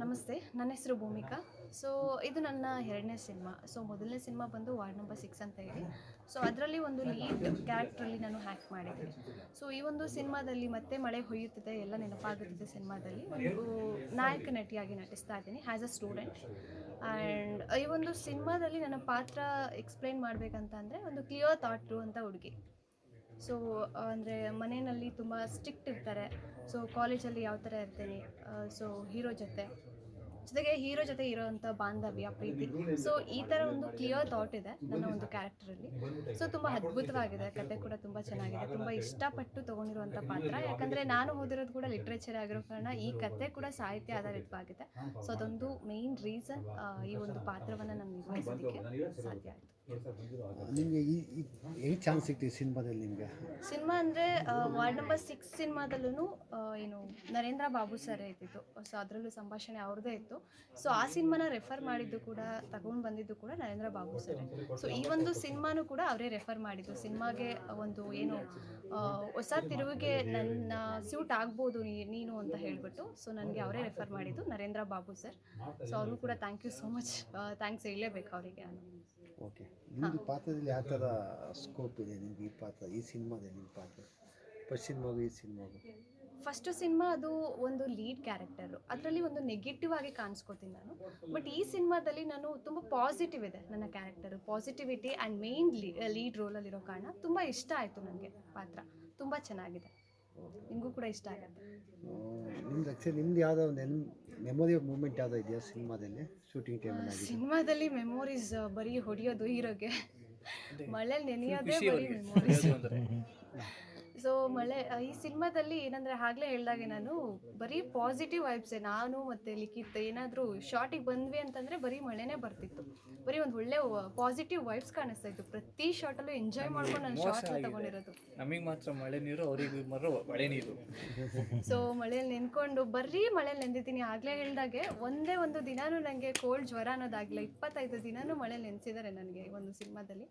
ನಮಸ್ತೆ, ನನ್ನ ಹೆಸರು ಭೂಮಿಕಾ. ಸೊ ಇದು ನನ್ನ ಎರಡನೇ ಸಿನಿಮಾ. ಸೊ ಮೊದಲನೇ ಸಿನಿಮಾ ಬಂದು ವಾರ್ಡ್ ನಂಬರ್ 6 ಅಂತ ಹೇಳಿ. ಸೊ ಅದರಲ್ಲಿ ಒಂದು ಲೀಡ್ ಕ್ಯಾರೆಕ್ಟ್ರಲ್ಲಿ ನಾನು ಹ್ಯಾಕ್ ಮಾಡಿದ್ದೀನಿ. ಸೊ ಈ ಒಂದು ಸಿನಿಮಾದಲ್ಲಿ ಮತ್ತೆ ಮಳೆ ಹೊಯ್ಯುತ್ತಿದೆ ಎಲ್ಲ ನೆನಪಾಗುತ್ತಿದೆ ಸಿನಿಮಾದಲ್ಲಿ ಒಂದು ನಾಯಕ ನಟಿಯಾಗಿ ನಟಿಸ್ತಾ ಇದ್ದೀನಿ ಆ್ಯಸ್ ಅ ಸ್ಟೂಡೆಂಟ್. ಆ್ಯಂಡ್ ಈ ಒಂದು ಸಿನಿಮಾದಲ್ಲಿ ನನ್ನ ಪಾತ್ರ ಎಕ್ಸ್ಪ್ಲೈನ್ ಮಾಡಬೇಕಂತ ಅಂದರೆ ಒಂದು ಕ್ಲಿಯರ್ ಥಾಟ್ ಇರುವಂಥ ಹುಡುಗಿ. ಸೊ ಅಂದರೆ ಮನೆಯಲ್ಲಿ ತುಂಬ ಸ್ಟ್ರಿಕ್ಟ್ ಇರ್ತಾರೆ. ಸೊ ಕಾಲೇಜಲ್ಲಿ ಯಾವ ಥರ ಇರ್ತೀನಿ, ಸೊ ಹೀರೋ ಜೊತೆ ಇರೋವಂಥ ಬಾಂಧವ್ಯ, ಪ್ರೀತಿ. ಸೊ ಈ ಥರ ಒಂದು ಕ್ಲಿಯರ್ ಥಾಟ್ ಇದೆ ನನ್ನ ಒಂದು ಕ್ಯಾರೆಕ್ಟರಲ್ಲಿ. ಸೊ ತುಂಬ ಅದ್ಭುತವಾಗಿದೆ, ಕತೆ ಕೂಡ ತುಂಬ ಚೆನ್ನಾಗಿದೆ, ತುಂಬ ಇಷ್ಟಪಟ್ಟು ತೊಗೊಂಡಿರುವಂಥ ಪಾತ್ರ. ಯಾಕಂದರೆ ನಾನು ಓದಿರೋದು ಕೂಡ ಲಿಟ್ರೇಚರ್ ಆಗಿರೋ ಕಾರಣ ಈ ಕತೆ ಕೂಡ ಸಾಹಿತ್ಯ ಆಧಾರಿತವಾಗಿದೆ. ಸೊ ಅದೊಂದು ಮೇಯ್ನ್ ರೀಸನ್ ಈ ಒಂದು ಪಾತ್ರವನ್ನು ನಾನು ನಿರ್ವಹಿಸೋದಕ್ಕೆ ಸಾಧ್ಯ ಆಯಿತು. ನಿಮಗೆ ಈ ಚಾನ್ಸ್ ಸಿಗ್ತೀವಿ ಸಿನಿಮಾದಲ್ಲಿ ನಿಮಗೆ? ಸಿನಿಮಾ ಅಂದರೆ ವಾರ್ಡ್ ನಂಬರ್ 6 ಸಿನಿಮಾದಲ್ಲೂ ಏನು ನರೇಂದ್ರ ಬಾಬು ಸರ್ ಇದ್ದಿದ್ದು. ಸೊ ಅದರಲ್ಲೂ ಸಂಭಾಷಣೆ ಅವ್ರದ್ದೇ ಇತ್ತು. ಸೊ ಆ ಸಿನಿಮಾನ ರೆಫರ್ ಮಾಡಿದ್ದು ಕೂಡ, ತಗೊಂಡು ಬಂದಿದ್ದು ಕೂಡ ನರೇಂದ್ರ ಬಾಬು ಸರ್. ಸೊ ಈ ಒಂದು ಸಿನಿಮಾನೂ ಕೂಡ ಅವರೇ ರೆಫರ್ ಮಾಡಿದ್ದು. ಸಿನಿಮಾಗೆ ಒಂದು ಏನು ಹೊಸ ತಿರುವಿಗೆ ನನ್ನ ಸ್ಯೂಟ್ ಆಗ್ಬೋದು ನೀನು ಅಂತ ಹೇಳಿಬಿಟ್ಟು. ಸೊ ನನಗೆ ಅವರೇ ರೆಫರ್ ಮಾಡಿದ್ದು ನರೇಂದ್ರ ಬಾಬು ಸರ್. ಸೊ ಅವ್ರಿಗೂ ಕೂಡ thank you so much, thanks ಹೇಳಲೇಬೇಕು ಅವರಿಗೆ ನಾನು. ಓಕೆ, ನಿಮ್ಮದು ಪಾತ್ರದಲ್ಲಿ ಯಾವ ಥರ ಸ್ಕೋಪ್ ಇದೆ ನಿಮಗೆ? ಈ ಸಿನಿಮಾದಲ್ಲಿ ನಿಮ್ಮ ಪಾತ್ರ ಫಸ್ಟ್ ಸಿನಿಮಾಗೂ ಈ ಸಿನಿಮಾಗೂ? ಫಸ್ಟು ಸಿನಿಮಾ ಅದು ಒಂದು ಲೀಡ್ ಕ್ಯಾರೆಕ್ಟರು, ಅದರಲ್ಲಿ ಒಂದು ನೆಗೆಟಿವ್ ಆಗಿ ಕಾಣಿಸ್ಕೋತೀನಿ ನಾನು. ಬಟ್ ಈ ಸಿನಿಮಾದಲ್ಲಿ ನಾನು ತುಂಬ ಪಾಸಿಟಿವ್ ಇದೆ ನನ್ನ character, positivity and main lead ರೋಲಲ್ಲಿರೋ ಕಾರಣ ತುಂಬ ಇಷ್ಟ ಆಯಿತು ನನಗೆ ಪಾತ್ರ. ತುಂಬ ಚೆನ್ನಾಗಿದೆ, ನಿಮಗೂ ಕೂಡ ಇಷ್ಟ ಆಗುತ್ತೆ. ನಿಮ್ದು ಆ್ಯಕ್ಚುಲಿ ನಿಮ್ದು ಯಾವುದೋ ಮೆಮೊರಿ ಮೂಮೆಂಟ್ ಯಾವುದೋ ಇದೆಯಾ ಸಿನಿಮಾದಲ್ಲಿ ಶೂಟಿಂಗ್ ಟೈಮಲ್ಲಿ? ಸಿನಿಮಾದಲ್ಲಿ ಮೆಮೊರೀಸ್ ಬರೀ ಹೊಡೆಯೋದು ಹೀರೋಗೆ, ಮಳೆಯಲ್ಲಿ ನೆನೆಯೋದೇ ಬರೀ ಮೆಮೊರೀಸ್. ಸೊ ಈ ಸಿನಿಮಾದಲ್ಲಿ ಏನಂದರೆ ಆಗಲೇ ಹೇಳಿದಾಗೆ ನಾನು ಬರೀ ಪಾಸಿಟಿವ್ ವೈಬ್ಸೇ. ನಾನು ಮತ್ತು ಲಿಖಿತ್ ಏನಾದರೂ ಶಾರ್ಟಿಗೆ ಬಂದ್ವಿ ಅಂತಂದರೆ ಬರೀ ಮಳೆನೇ ಬರ್ತಿತ್ತು, ಬರೀ ಒಂದು ಒಳ್ಳೆ ಪಾಸಿಟಿವ್ ವೈಬ್ಸ್ ಕಾಣಿಸ್ತಾ ಇತ್ತು. ಪ್ರತಿ ಶಾರ್ಟಲ್ಲೂ ಎಂಜಾಯ್ ಮಾಡ್ಕೊಂಡು ನಾನು ಶಾರ್ಟ್ನ ತೊಗೊಂಡಿರೋದು. ನಮಗೆ ಮಾತ್ರ ಮಳೆ ನೀರು, ಅವರಿಗೆ ಮಳೆ ನೀರು. ಸೊ ಮಳೆಯಲ್ಲಿ ನೆನ್ಕೊಂಡು ಬರೀ ಮಳೆಯಲ್ಲಿ ನೆಂದಿದ್ದೀನಿ. ಆಗಲೇ ಹೇಳಿದಾಗೆ ಒಂದೇ ಒಂದು ದಿನಾನೂ ನನಗೆ ಕೋಲ್ಡ್ ಜ್ವರ ಅನ್ನೋದಾಗಿಲ್ಲ. 25 ದಿನಾನೂ ಮಳೆಯಲ್ಲಿ ನೆನೆಸಿದ್ದಾರೆ ನನಗೆ ಈ ಒಂದು ಸಿನಿಮಾದಲ್ಲಿ.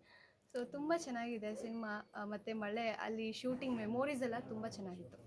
ಸೊ ತುಂಬ ಚೆನ್ನಾಗಿದೆ ಸಿನಿಮಾ. ಮತ್ತು ಮಳೆ ಅಲ್ಲಿ ಶೂಟಿಂಗ್ ಮೆಮೊರೀಸ್ ಎಲ್ಲ ತುಂಬ ಚೆನ್ನಾಗಿತ್ತು.